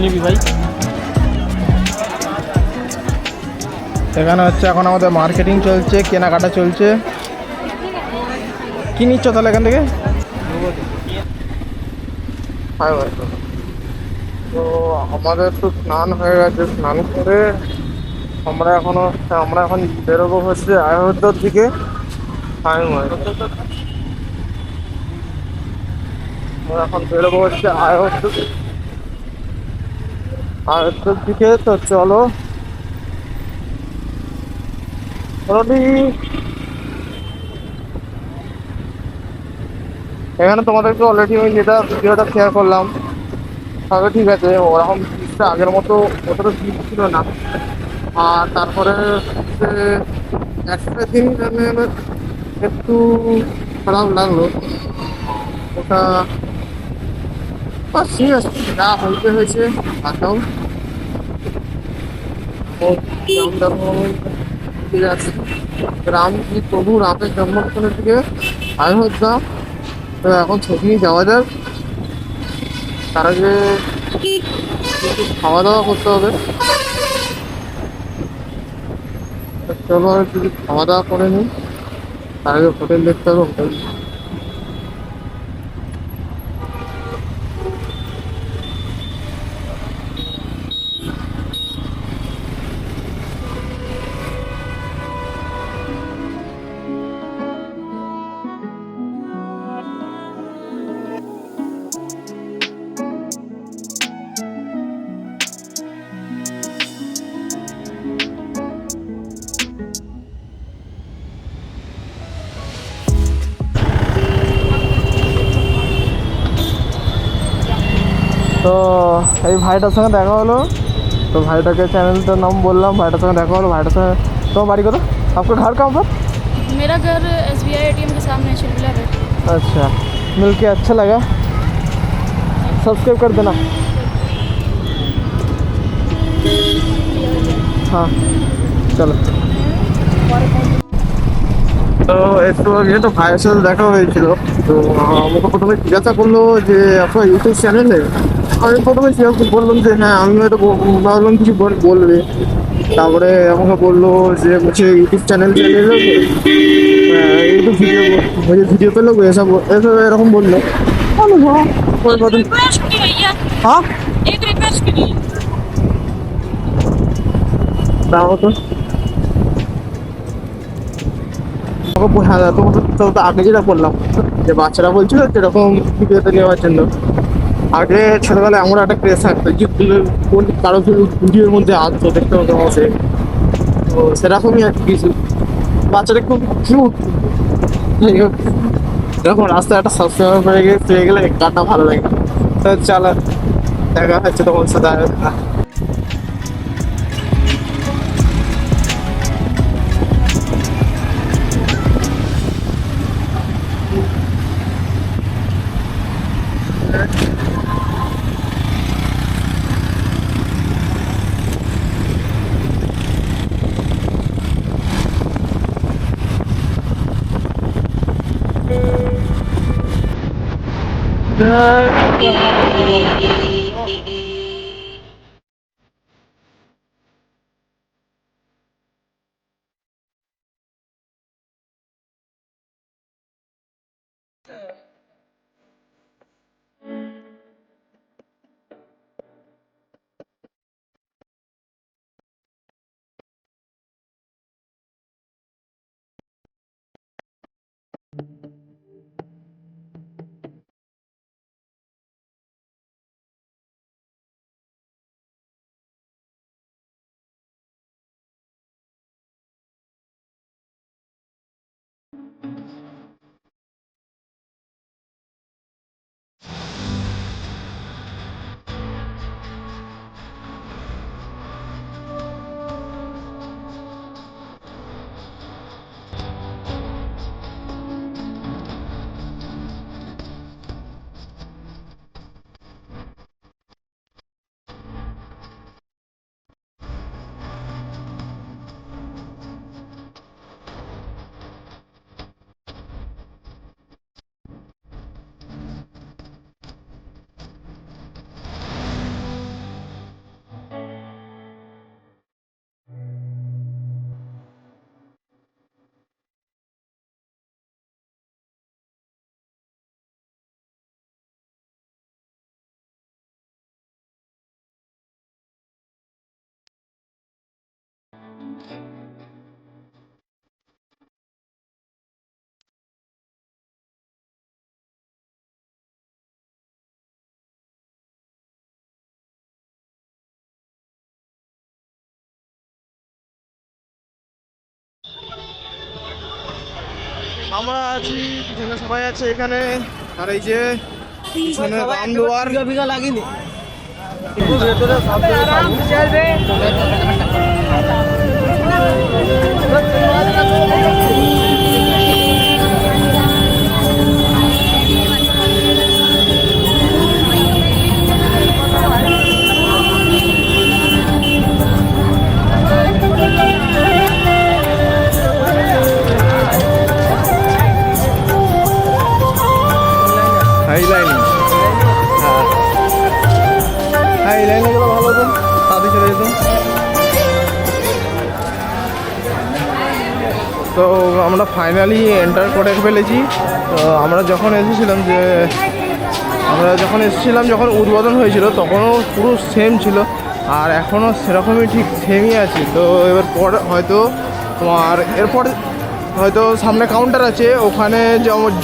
নিবি ভাই? এখানে হচ্ছে এখন আমাদের মার্কেটিং চলছে, কেনাকাটা চলছে। কি নিচ্ছ তাহলে এখান থেকে? তো আমাদের তো স্নান হয়ে গেছে, স্নান করে আমরা এখন বেরোবো হচ্ছে অযোধ্যার দিকে। টাইম হয়, আমরা এখন বেরোবো হচ্ছে অযোধ্যার দিকে। তো চলো মোটামুটি এখানে তোমাদেরকে অলরেডি ওই যেটা ভিডিওটা শেয়ার করলাম, তবে ঠিক আছে, ওরকম জিনিসটা আগের মতো অতটা ভিড় ছিল না। আর তারপরে হচ্ছে একটা জিনিস আমার একটু খারাপ লাগলো, ওটা ঠিক আছে, যা হইতে হয়েছে তাতেও ঠিক আছে। রাম কি প্রভু রামের জন্মস্থানের দিকে অযোধ্যা। তো এখন ছবি যাওয়া যাক, তার আগে কিছু খাওয়া দাওয়া করতে হবে। তো চলো আর কিছু খাওয়া দাওয়া করে নিই, তার আগে হোটেল দেখতে হবে, হোটেল। তো এই ভাইটার সঙ্গে দেখা হলো, তো ভাইটাকে চ্যানেলটার नाम बोललाम, ভাইটার সঙ্গে দেখা হলো। ভাইটার সঙ্গে তোমার বাড়ি কোথায়? आपका घर कहाँ पर? मेरा घर SBI ATM के सामने है, चिल्ला है। अच्छा, मिलके अच्छा लगा। सब्सक्राइब कर देना। हाँ चलो। তো একটু আগে তো ভাইয়ের সাথে দেখা হয়েছিল। তো আমাকে প্রথমে জিজ্ঞাসা করলো যে আপনার ইউটিউব চ্যানেলে। আমি প্রথমে বললাম যে হ্যাঁ, আমি হয়তো ভাবলাম কিছু বলবে। তারপরে আমাকে বললো যে হচ্ছে ইউটিউব চ্যানেল চালিয়ে ইউটিউব ভিডিও, ভিডিও পেলো এসব এসব এরকম বললো। বলো হ্যাঁ, कोई बात नहीं। रिक्वेस्ट की भैया, हाँ एक रिक्वेस्ट के लिए। দাও তো। হ্যাঁ, তোমাকে তো আগে যেটা বললাম যে বাচ্চারা বলছিল যেরকম ভিডিওতে নেওয়ার জন্য। আগে ছোটবেলায় আমার একটা ক্রেজ থাকতো যে কোন কারো ভিডিওর মধ্যে আসতো, দেখতে হতো বসে। তো সেরকমই আর কি কিছু। বাচ্চাটা খুব কিউট। যখন রাস্তায় একটা সাবস্ক্রাইবার পেয়ে গেলে গানটা ভালো লাগে। তো চলো, দেখা হচ্ছে তোমার সাথে। আমরা আছি, পিছনে সবাই আছে এখানে। আর এই যে পিছনে রামদুয়ার বিঘা লাগিনি হাইলাইনিং। হ্যাঁ হাইলাইনিংগুলো ভালো হতো, তাতে চলে যেত। তো আমরা ফাইনালি এন্টার করে ফেলেছি। তো আমরা যখন এসেছিলাম যখন উদ্বোধন হয়েছিল তখনও পুরো সেম ছিল, আর এখনও সেরকমই ঠিক সেমই আছে। তো এবার পরে হয়তো তোমার এরপর হয়তো সামনে কাউন্টার আছে, ওখানে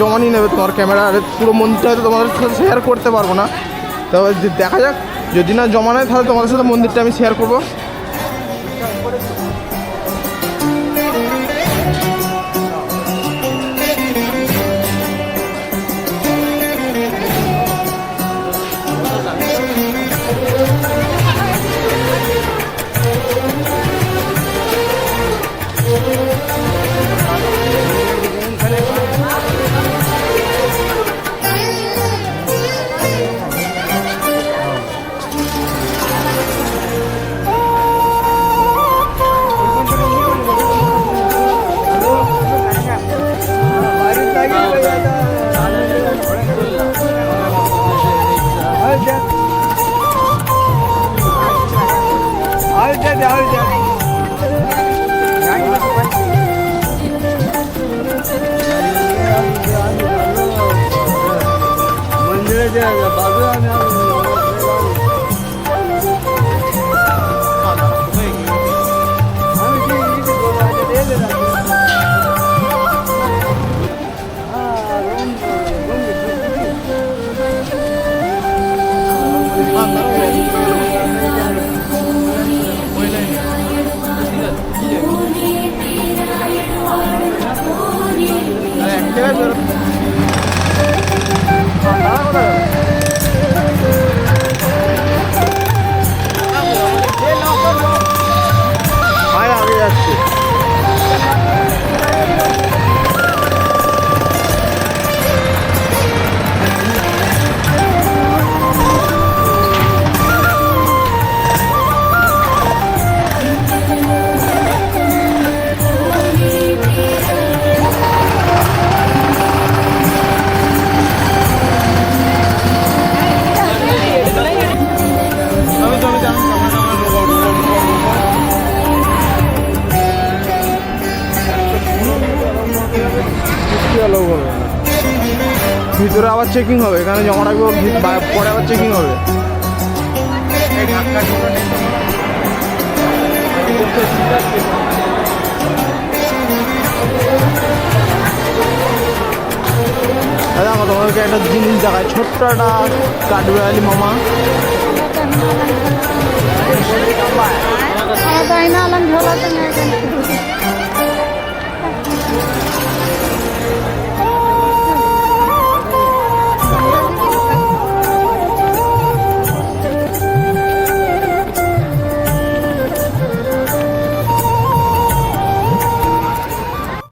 জমা নিয়ে নেবে তোমার ক্যামেরা। আর পুরো মন্দিরটা হয়তো তোমাদের সাথে শেয়ার করতে পারবো না, তো দেখা যাক। যদি না জমা নেয় তাহলে তোমাদের সাথে মন্দিরটা আমি শেয়ার করবো। ভিতরে আবার চেকিং হবে, এখানে জমা রাখবো, পরে আবার চেকিং হবে। দাদা আমার তোমাদেরকে একটা জিনিস দেখায়, ছোট্ট একটা কাঠবিড়ালি মামা।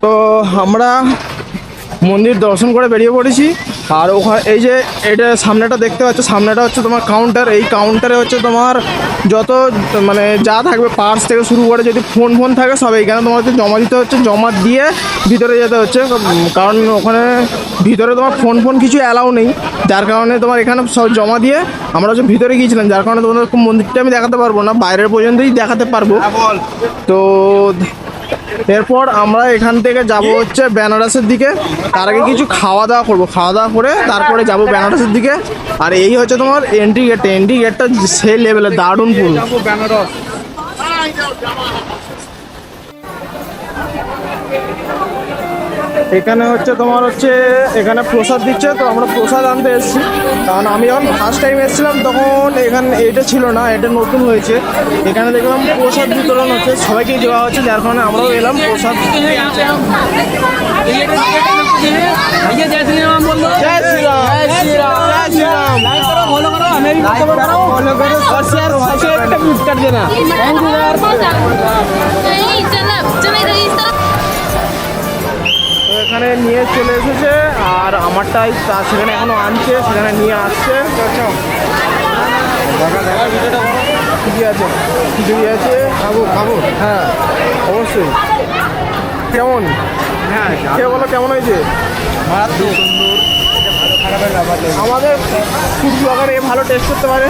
তো আমরা মন্দির দর্শন করে বেরিয়ে পড়েছি। আর ওখানে এই যে এটা সামনেটা দেখতে পাচ্ছ, সামনেটা হচ্ছে তোমার কাউন্টার। এই কাউন্টারে হচ্ছে তোমার যত মানে যা থাকবে, পার্স থেকে শুরু করে যদি ফোন থাকে সব এইখানে তোমাকে জমা দিতে হচ্ছে। জমা দিয়ে ভিতরে যেতে হচ্ছে, কারণ ওখানে ভিতরে তোমার ফোন কিছু অ্যালাউ নেই, যার কারণে তোমার এখানে সব জমা দিয়ে আমরা হচ্ছে ভিতরে গিয়েছিলাম। যার কারণে তোমাদের মন্দিরটা আমি দেখাতে পারবো না, বাইরের পর্যন্তই দেখাতে পারবো। তো এরপর আমরা এখান থেকে যাব হচ্ছে বেনারসের দিকে। তার আগে কিছু খাওয়া দাওয়া করবো, খাওয়া দাওয়া করে তারপরে যাব বেনারসের দিকে। আর এই হচ্ছে তোমার এন্ট্রি গেটটা সেই লেভেলের দারুণ পুরো বেনারস। এখানে হচ্ছে তোমার হচ্ছে এখানে প্রসাদ দিচ্ছে, তো আমরা প্রসাদ আনতে এসেছি। কারণ আমি যখন ফার্স্ট টাইম এসেছিলাম তখন এখানে এটা ছিল না, এটা নতুন হয়েছে। এখানে দেখলাম প্রসাদ বিতরণ হচ্ছে, সবাইকেই দেওয়া হচ্ছে, যার কারণে আমরাও এলাম প্রসাদ। भैया जय श्री राम बोल दो। जय श्री राम, जय श्री राम, जय श्री राम। लाइक करो, फॉलो करो, हमें भी फॉलो करो, और शेयर का गिफ्ट कर देना। थैंक यू यार। नहीं चला चले इधर इस तरफ তো এখানে নিয়ে চলে এসেছে আর আমারটাই সেখানে এখনো আনছে, সেখানে নিয়ে আসছে। ঠিকই আছে, খিচুড়ি আছে, খাবো খাবো, হ্যাঁ অবশ্যই। কেমন? হ্যাঁ খেয়ে বলো কেমন হয়েছে? আমাদের ফুড ব্লগার এ ভালো টেস্ট করতে পারে।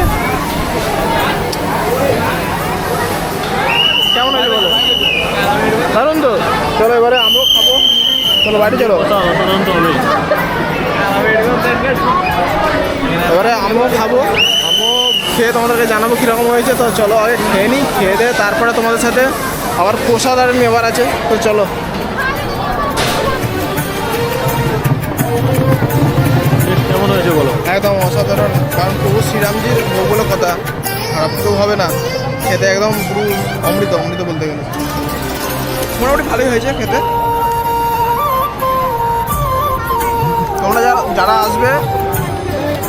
কেমন হয়েছে বলো? দারুণ তো। চলো এবারে আমরাও খাবো, চলো বাড়ি চলো। এবারে আমরাও খাবো, আমরাও খেয়ে তোমাদেরকে জানাবো কীরকম হয়েছে। তো চলো আগে খেয়ে নিই, খেয়ে দিয়ে তারপরে তোমাদের সাথে আবার প্রসাদ আর নেবার আছে। তো চলো। কেমন হয়েছে বলো? একদম অসাধারণ, কারণ প্রভু শ্রীরামজির ভোগ বলে কথা, খারাপ তো হবে না। খেতে একদম পুরো অমৃত, অমৃত বলতে গেলে মোটামুটি ভালোই হয়েছে খেতে। তোমরা যারা আসবে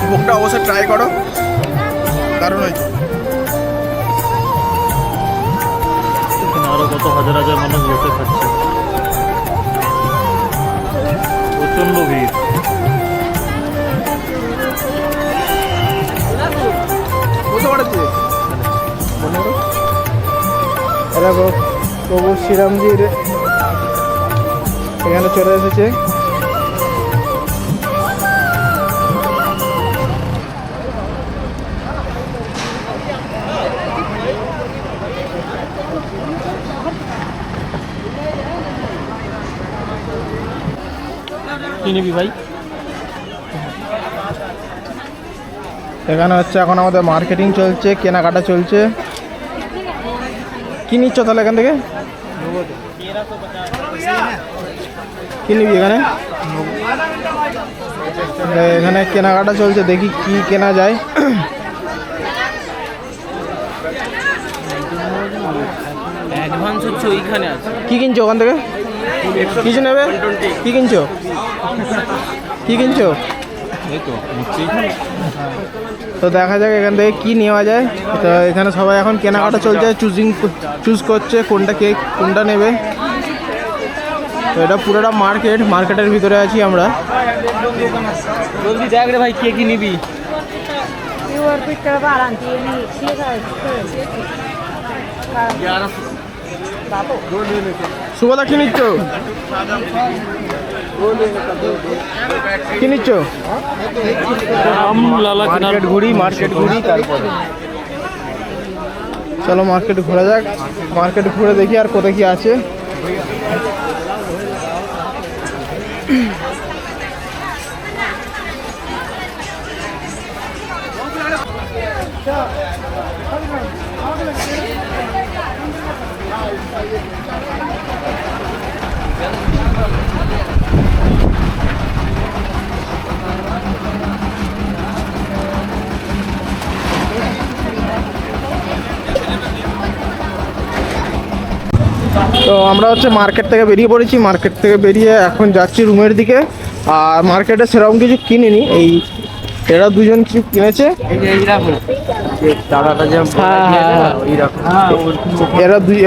ভোগটা অবশ্যই ট্রাই করো, দারুণ হয়েছে। এখানে আরো কত হাজার হাজার মানুষ বসে খাচ্ছে, প্রচন্ড ভিড়। বুঝতে পারছি দেখো প্রভু শ্রীরামজির এখানে চলে এসেছে। কি নিবি ভাই? এখানে হচ্ছে এখন আমাদের মার্কেটিং চলছে, কেনাকাটা চলছে। কি নিচ্ছ তাহলে এখান থেকে? কি নিবি এখানে? এখানে কেনাকাটা চলছে, দেখি কি কেনা যায়। অ্যাডভান্স হচ্ছে ওইখানে আছে। কি কিনছো ওখান থেকে? কিছু নেবে? কি কিনছো? কি কিনছো? তো দেখা যাক এখান থেকে কি নেওয়া যায়। তো এখানে সবাই এখন কেনাকাটা চলছে, চুজ করছে কোনটা নেবে। তো এটা পুরোটা মার্কেটের ভিতরে আছি আমরা। জলদি দেখ রে ভাই, কে কি নিবি? সুভদা কি নিচ্ছ? কি নিচ্ছ? মার্কেট ঘুরি তারপরে চলো মার্কেট ঘোরা যাক। মার্কেট ঘুরে দেখি আর কোথায় কি আছে। তো আমরা হচ্ছে মার্কেট থেকে বেরিয়ে পড়েছি, মার্কেট থেকে বেরিয়ে এখন যাচ্ছি রুমের দিকে। আর মার্কেটে সেরকম কিছু কিনিনি, এই এরা দুজন কিছু কিনেছে।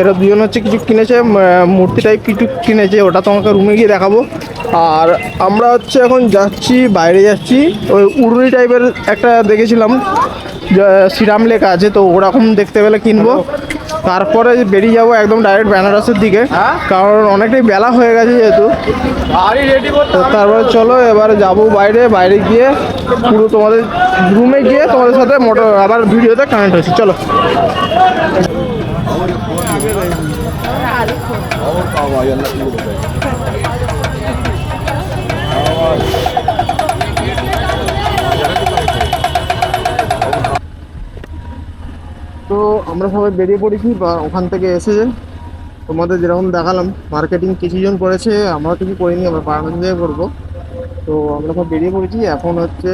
এরা দুজন হচ্ছে কিছু কিনেছে, মূর্তি টাইপ কিছু কিনেছে, ওটা তোমাকে রুমে গিয়ে দেখাবো। আর আমরা হচ্ছে এখন যাচ্ছি, বাইরে যাচ্ছি। ওই উড়নি টাইপের একটা দেখেছিলাম, শ্রীরাম লেখা আছে, তো ওরকম দেখতে পেলে কিনবো। তারপরে বেরিয়ে যাবো একদম ডাইরেক্ট বেনারসের দিকে, কারণ অনেকটাই বেলা হয়ে গেছে যেহেতু। তারপরে চলো এবারে যাবো বাইরে গিয়ে পুরো তোমাদের রুমে গিয়ে তোমাদের সাথে আবার ভিডিওতে কানেক্ট হয়েছি। চলো। তো আমরা সবাই বেরিয়ে পড়েছি, বা ওখান থেকে এসেছে তোমাদের যেরকম দেখালাম মার্কেটিং কিছুজন করেছে, আমরা কিছু করিনি, আমরা বারাণসী থেকে করবো। তো আমরা সব বেরিয়ে পড়েছি, এখন হচ্ছে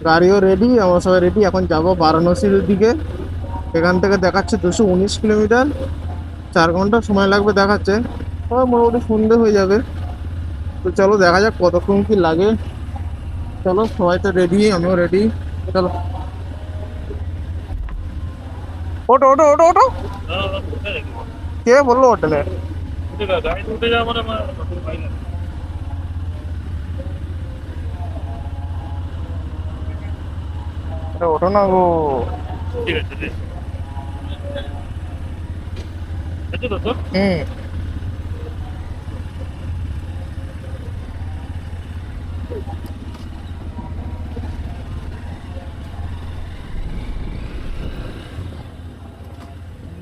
গাড়িও রেডি, আমরা সবাই রেডি। এখন যাবো বারাণসীর দিকে। এখান থেকে দেখাচ্ছে 219 কিলোমিটার, 4 ঘন্টা সময় লাগবে দেখাচ্ছে। মোটামুটি সন্ধে হয়ে যাবে। তো চলো দেখা যাক কতক্ষণ কি লাগে। চলো সবাই তো রেডি, আমিও রেডি। চলো ওটো ওটো ওটো ওটো। কে বললো হোটেলে? গাড়িতে উঠে যাওয়া মানে ভাই না। আরে ওঠো না গো। ঠিক আছে ঠিক আছে তো তোর হুম।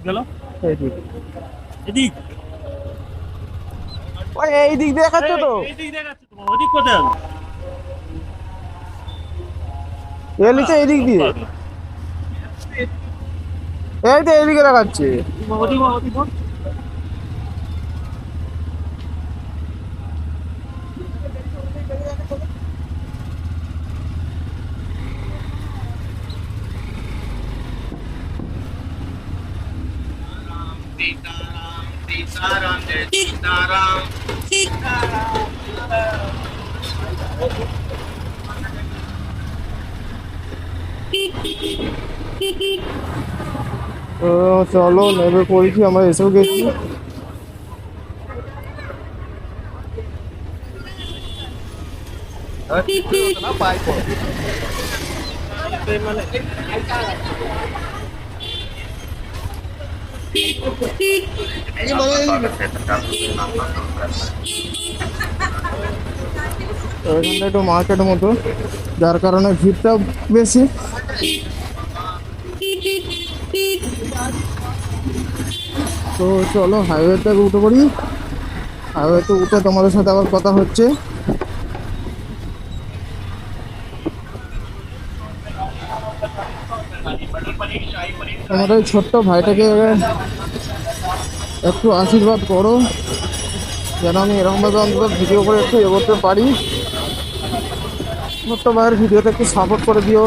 গেল এইদিক, এদিক। ওই এই দিক দেখাচ্ছে তো। এইদিক দেখাচ্ছে তো, ওদিক কোথায় হবে? এ লিখে এদিক দিয়ে, এই তো এইদিকে দেখাচ্ছে। ওদিক ওদিক তো চলো নেমে পড়েছি, আমরা এসেও গেছি। তো এখানটা একটু মার্কেটের মতো, যার কারণে ভিড়টা বেশি। তো চলো হাইওয়েতে উঠে পড়ি, হাইওয়েতে উঠে তোমাদের সাথে আবার কথা হচ্ছে। আমাদের এই ছোট্ট ভাইটাকে একটু আশীর্বাদ করো, যেন আমি এরকমভাবে অন্তত ভিডিও করে একটু এগোতে পারি। ছোট্ট ভাইয়ের ভিডিওতে একটু সাপোর্ট করে দিও।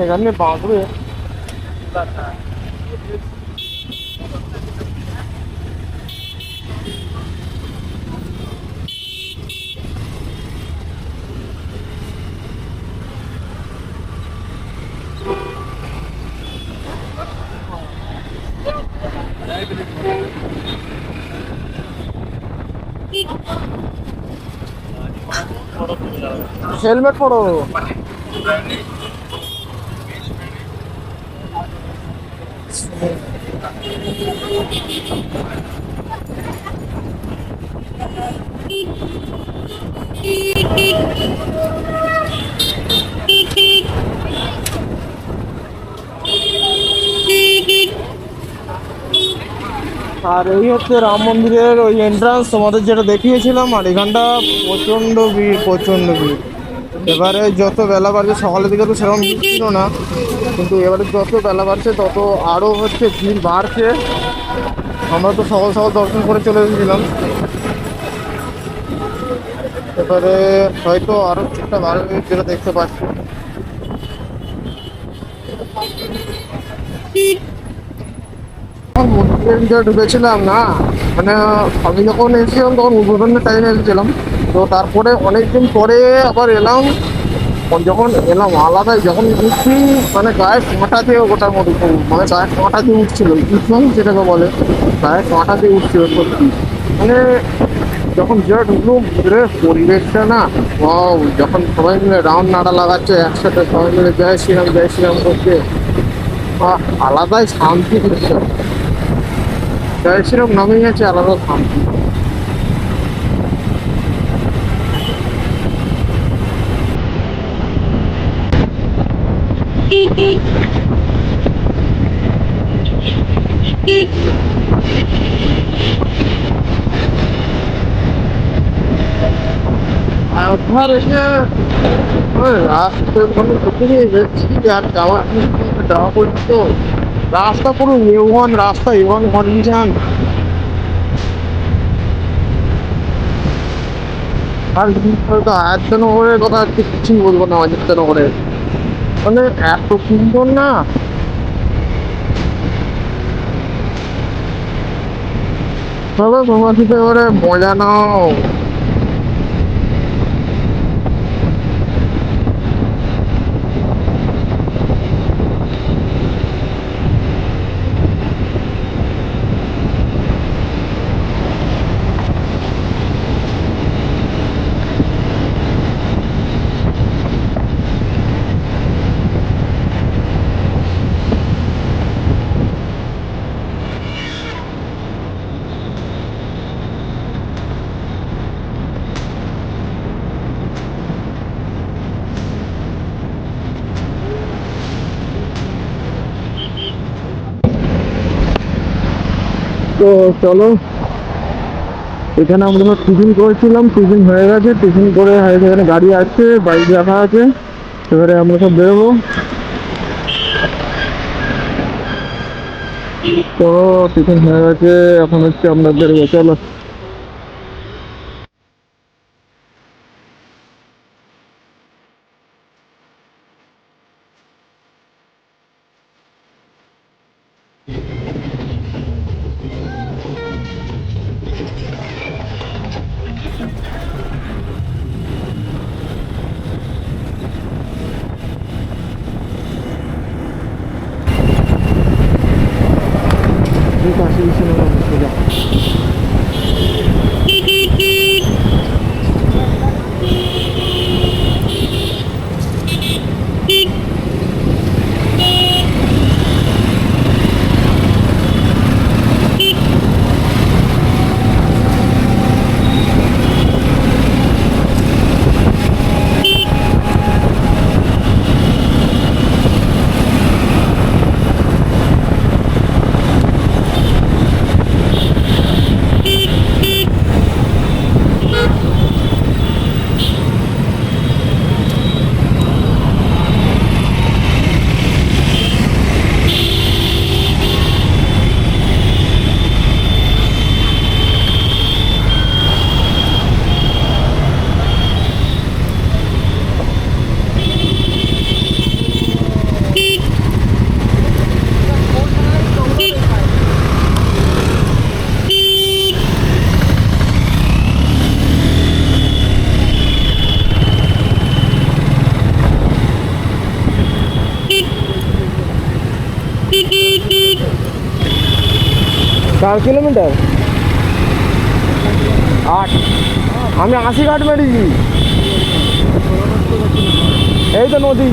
এখানে বাঁধবে হেলমেট পরো। আর এই হচ্ছে রাম মন্দিরের ওই এন্ট্রান্স, তোমাদের যেটা দেখিয়েছিলাম। আর এখানটা প্রচণ্ড ভিড়, প্রচণ্ড ভিড়। এবারে যত বেলা বাড়ছে, সকালের দিকে তো সেরকম ভিড় ছিল না, কিন্তু এবারে যত বেলা বাড়ছে তত আরও হচ্ছে ভিড় বাড়ছে। আমরা তো সকাল সকাল দর্শন করে চলে এসেছিলাম, এবারে হয়তো আরও একটা বাড়বে যেটা দেখতে পাচ্ছি। মন্দিরের ভিতরে ঢুকেছিলাম না, মানে আমি যখন এসেছিলাম তখন উদ্বোধনের টাইমে এসেছিলাম। তো তারপরে অনেকদিন পরে আবার এলাম। যখন এলাম আলাদাই, যখন উঠছি মানে গায়ে কাঁটা দিয়ে ওটার মতো, মানে গায়ে কাঁটা দিয়ে উঠছিল, কৃষ্ণ যেটাকে বলে, গায়ে কাঁটা দিয়ে উঠছিল সত্যি। মানে যখন যে ঢুকলুম ভিতরে পরিবেশটা না, যখন সবাই মিলে রাউন্ড নাড়া লাগাচ্ছে একসাথে, সবাই মিলে জয় শ্রীরাম করছে, আলাদাই শান্তি দিচ্ছে। জয় শ্রীরাম নামেই আছে আলাদা শান্তি। আর ধর এসে ওই রাস্তার কোনো ঢুকে যাচ্ছি, আর যাওয়া পর্যন্ত রাস্তা পুরো A1 রাস্তা, A1 কন্ডিশন। আর বিশেষ করে তো আদিত্যনগরের কথা আর কিছুই বলবো না। আদিত্যনগরের মানে এত সুন্দর না, চলো তোমার সাথে এবারে মজা নাও। তো চলো, এখানে আমরা সব টিফিন করেছিলাম, টিফিন হয়ে গেছে, টিফিন করে এখানে গাড়ি আছে, বাইক রাখা আছে, এবারে আমরা সব বেরোবো। তো টিফিন হয়ে গেছে, এখন হচ্ছে আমরা বেরোবো, চলো। চার কিলোমিটার 8, আমি 80 ঘাট মেরেছি। এই তো নদী।